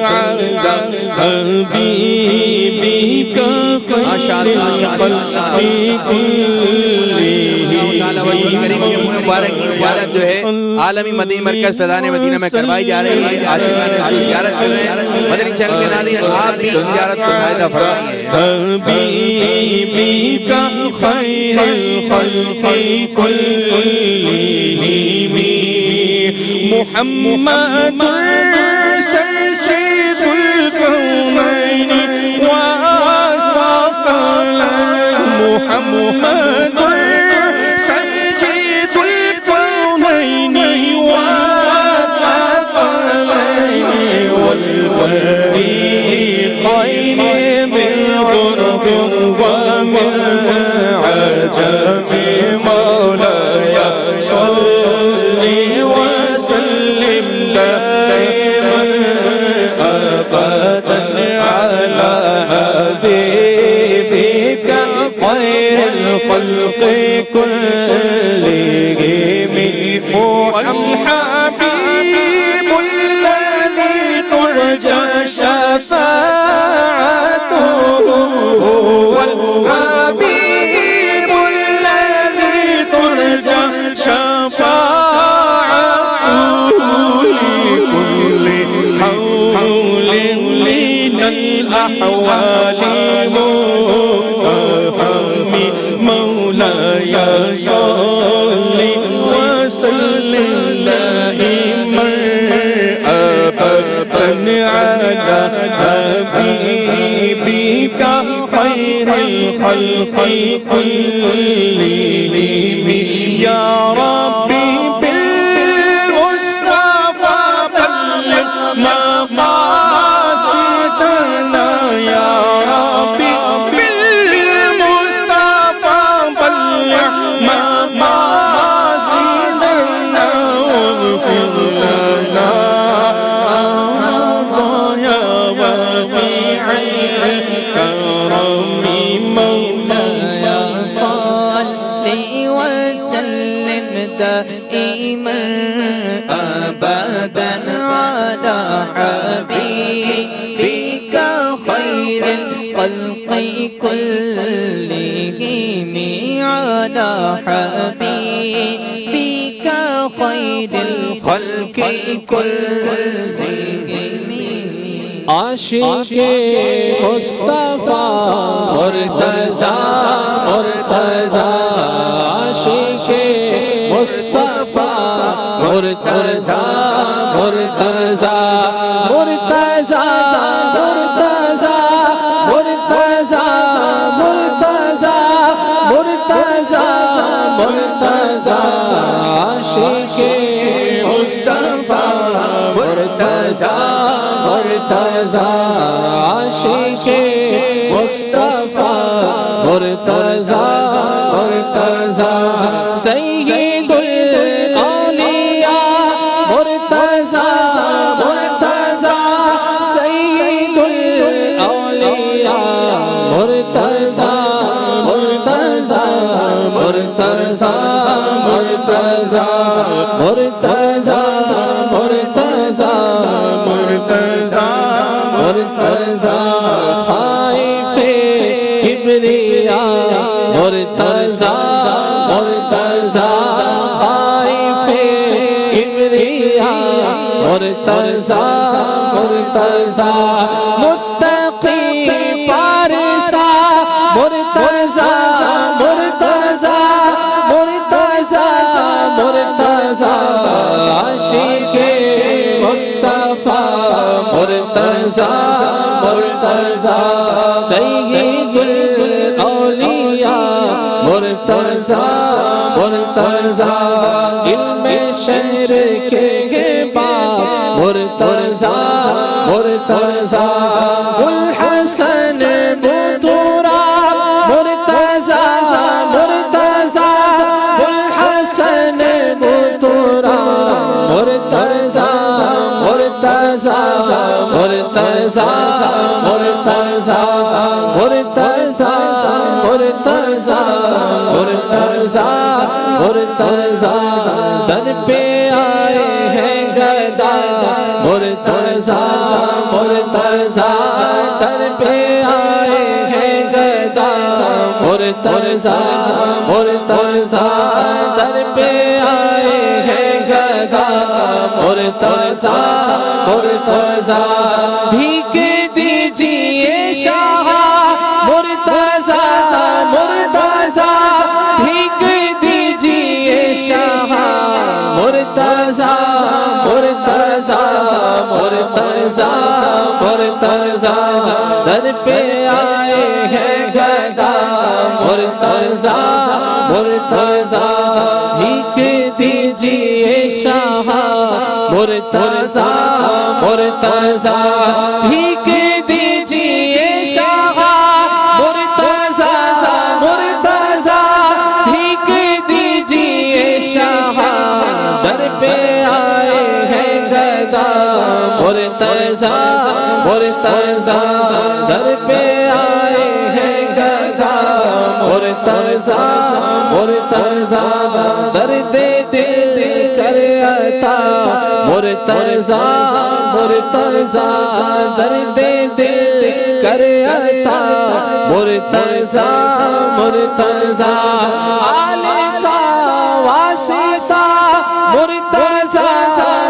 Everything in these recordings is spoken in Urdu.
على حبيبك خير الخلق مبارک زیارت جو ہے عالمی مدنی مرکز فیضان مدینہ میں کروائی جا رہی ہے. عاشقان زیارت کر رہے ہیں. مدنی چینل کے ناظرین آپ بھی زیارت کو فائدہ فرمائیے. حبيبك خير الخلق كلهم محمد سيد الكونين والثقلين محمد سيد الكونين والثقلين والفريقين من غرب ومن عجم مولاي صل وسلم دائما ابدا على حبيبك خير الخلق كلهم والحبيب الذي ترجى شفاعته والحبيب الذي ترجى شفاعته لكل حول من الأحوال مقام مولاي صل وسلم دائما أبدا على حبيبك خير الخلق كلهم يا ربي بالمصطفى بلغ مقاصدنا يا ربي بالمصطفى بلغ مقاصدنا واغفر لنا يا واسع الكرم مولاي صل وسلم دائما ابدا على حبيبك خير الخلق كلهم على حبيبك خير الخلق كلهم عاشق مصطفى مرتضى مرتضى عاشق مصطفى مرتضى مرتضى مرتضى مرتضى مرتضى مرتضى مرتضى مرتضى عاشق مصطفى مرتضى مرتضى عاشق مصطفى مرتضى مرتضى سيد الأولياء مرتضى مرتضى سيد الأولياء مرتضى مرتضى مرتضى مرتضى مرتضى مرتضى مرتضى مرتضى خائف كبرياء مرتضى مرتضى خائف كبرياء مرتضى مرتضى متقي فارسا مرتضى مرتضى مرتضى مرتضى عاشق مصطفى مرتضى مرتضى سيد الأولياء مرتضى مرتضى علم شہر کے باپ مرتضى مرتضى الحسن بطورا مرتضى مرتضى الحسن بطورا مرتضى مرتضى مرتضى مرتضى مرتضى مرتضى مرتضى مرتضى در پہ آئے ہیں گدا مرتضی مرتضی در پہ آئے ہیں گدا مرتضی مرتضی در پہ آئے ہیں گدا مرتضی مرتضی بھیک دیجیے شاہ مرتضی مرتضی بھیک دیجیے شاہ مرتضی مرتضی مرتضی مرتضی در پہ آئے ہیں گدا مرتضی مرتضی بھیک دیجیے شاہ مرتضی مرتضی بھیک دیجیے شاہ مرتضی مرتضی بھیک دیجیے شاہ در پہ آئے ہیں گدا مرتضی مرتضی در پہ آئے ہیں گدا مرتضی مرتضی درد دل کر عطا مرتضی مرتضی درد دل کر عطا مرتضی مرتضی عالم کا واسطہ مرتضی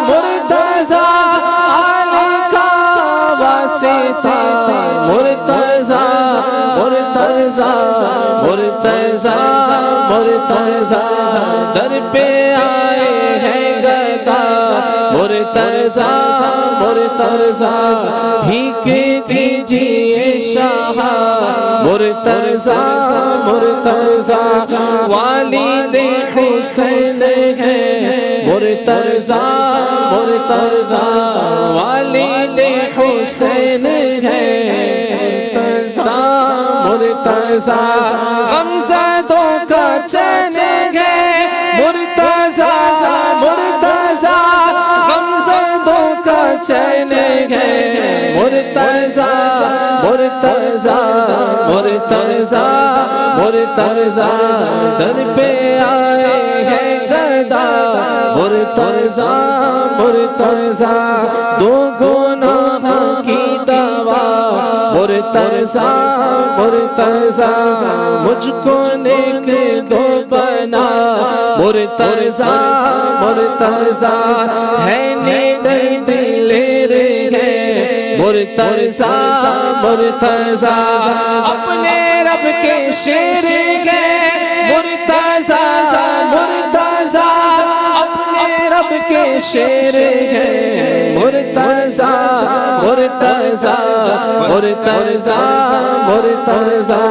مرتضی عالم کا واسطہ مرتضی مرتضی مرتضی مرتضی در پہ آئے ہیں گدا مرتضی مرتضی بھیک دیجیے شاہ مرتضی مرتضی والد حسین ہے مرتضی مرتضی والد حسین ہے مرتضی غمزدوں کا چین ہے مرتضی مرتضی غمزدوں کا چین ہے مرتضی مرتضی مرتضی مرتضی در پہ آئے ہیں گدا مرتضی مرتضی دو گناہوں کی دوا مرتضی مرتضی مجھ کو نیک دو بنا مرتضی مرتضی ہے نیک دلیر ہے مرتضی مرتضی اپنے رب کے شیر ہے مرتضی مرتضی اپنے رب کے شیر ہے مرتضی مرتضی مرتضی مرتضی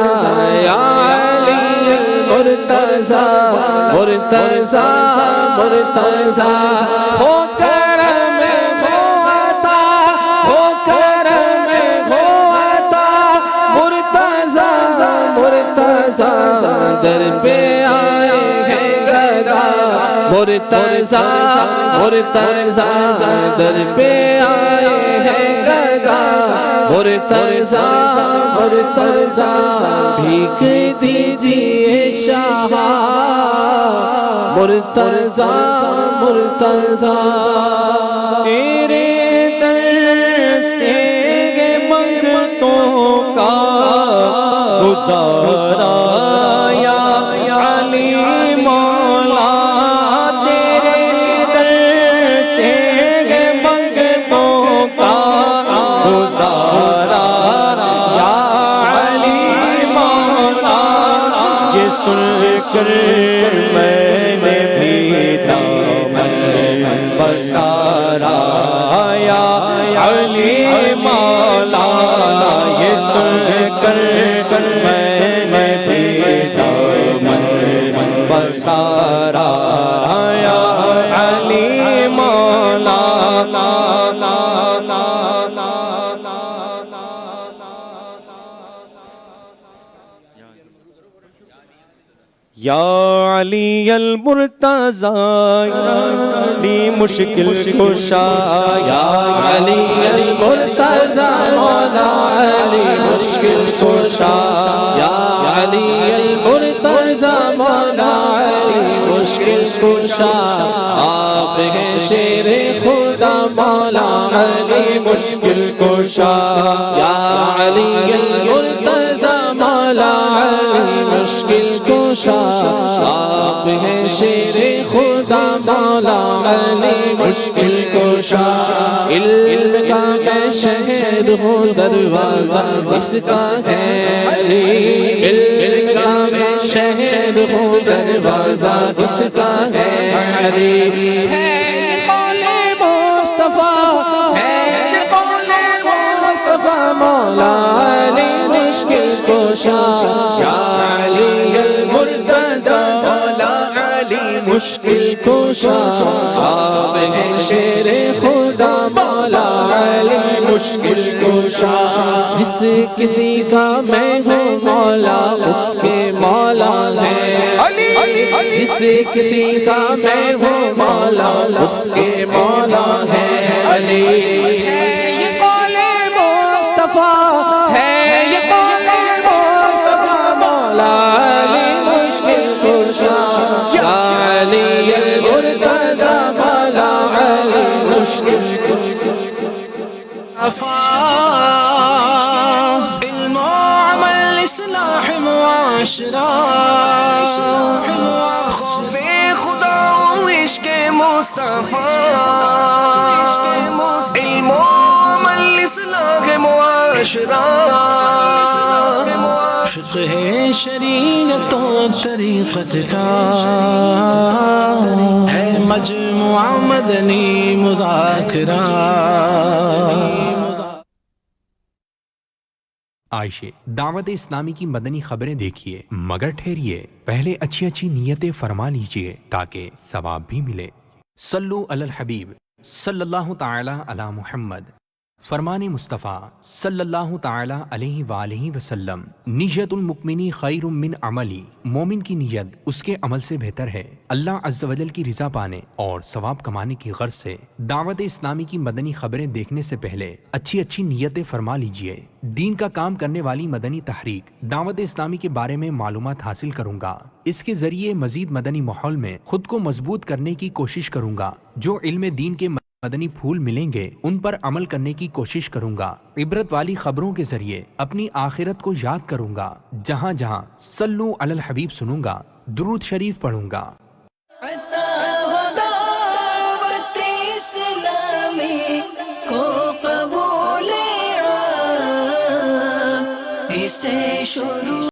یا علی المرتضی مرتضی مرتضی ہو کرم ہو عطا ہو کرم ہو عطا مرتضی مرتضی در پہ آئے ہیں گدا مرتضی مرتضی در پہ آئے ہیں گدا مرتضی مرتضی بھیک دیجیے شاہ مرتضی مرتضی تیرے در سے منگتوں کا گزارا یا علی مولا تیرے در سے منگتوں کا گزارا یا علی مولا یہ سن کر میں نے بھی دامن بسارا یا علی مولا یہ سن کر میں نے بھی دامن بسارا یا علی مولا یا علی المرتضی علی مشکل کشا یا علی المرتضی مولا علی مشکل کشا یا علی المرتضی مولا علی مشکل کشا آپ ہیں شیر خدا مولا علی مشکل کشا یا علی المرتضی مولا علی مشکل کشا آپ ہیں شیر خدا مولا علی مشکل کشا علم کا میں شہر ہوں دروازہ اس کا ہے علی علم کا میں شہر ہوں دروازہ اس کا ہے علی ہے قول مصطفیٰ ہے قول مصطفیٰ مولا علی مشکل کشا یا علی المرتضی مولا علی مشکل کشا آپ ہیں شیر خدا مولا علی مشکل کشا جس کسی کا میں ہوں مولا اس کے مولا ہے جس کسی کا میں ہوں مولا اس کے مولا ہے علی یہ قول مصطفیٰ ہے یہ قول مصطفیٰ مولا علی مشکل کشا یا علی المرتضی مولا علی مشکل علم و عمل اصلاح معاشرہ خوف خدا و عشق مصطفیٰ علم و عمل اصلاح معاشرہ فقہ شریعت و شریعت کا ہے مجموعہ مدنی مذاکرہ عائشہ دعوت اسلامی کی مدنی خبریں دیکھیے مگر ٹھہریے پہلے اچھی اچھی نیتیں فرما لیجئے تاکہ ثواب بھی ملے۔ صلو علی الحبیب صلی اللہ تعالی علی محمد۔ فرمان مصطفیٰ صلی اللہ تعالی علیہ وآلہ وسلم نیت المؤمنی خیر من عملی، مومن کی نیت اس کے عمل سے بہتر ہے اللہ عز و جل کی رضا پانے اور ثواب کمانے کی غرض سے۔ دعوت اسلامی کی مدنی خبریں دیکھنے سے پہلے اچھی اچھی نیتیں فرما لیجئے۔ دین کا کام کرنے والی مدنی تحریک دعوت اسلامی کے بارے میں معلومات حاصل کروں گا، اس کے ذریعے مزید مدنی ماحول میں خود کو مضبوط کرنے کی کوشش کروں گا۔ جو علم دین کے مدنی پھول ملیں گے ان پر عمل کرنے کی کوشش کروں گا۔ عبرت والی خبروں کے ذریعے اپنی آخرت کو یاد کروں گا۔ جہاں جہاں صلو علی الحبیب سنوں گا درود شریف پڑھوں گا۔ اسلامی کو قبول اسے شروع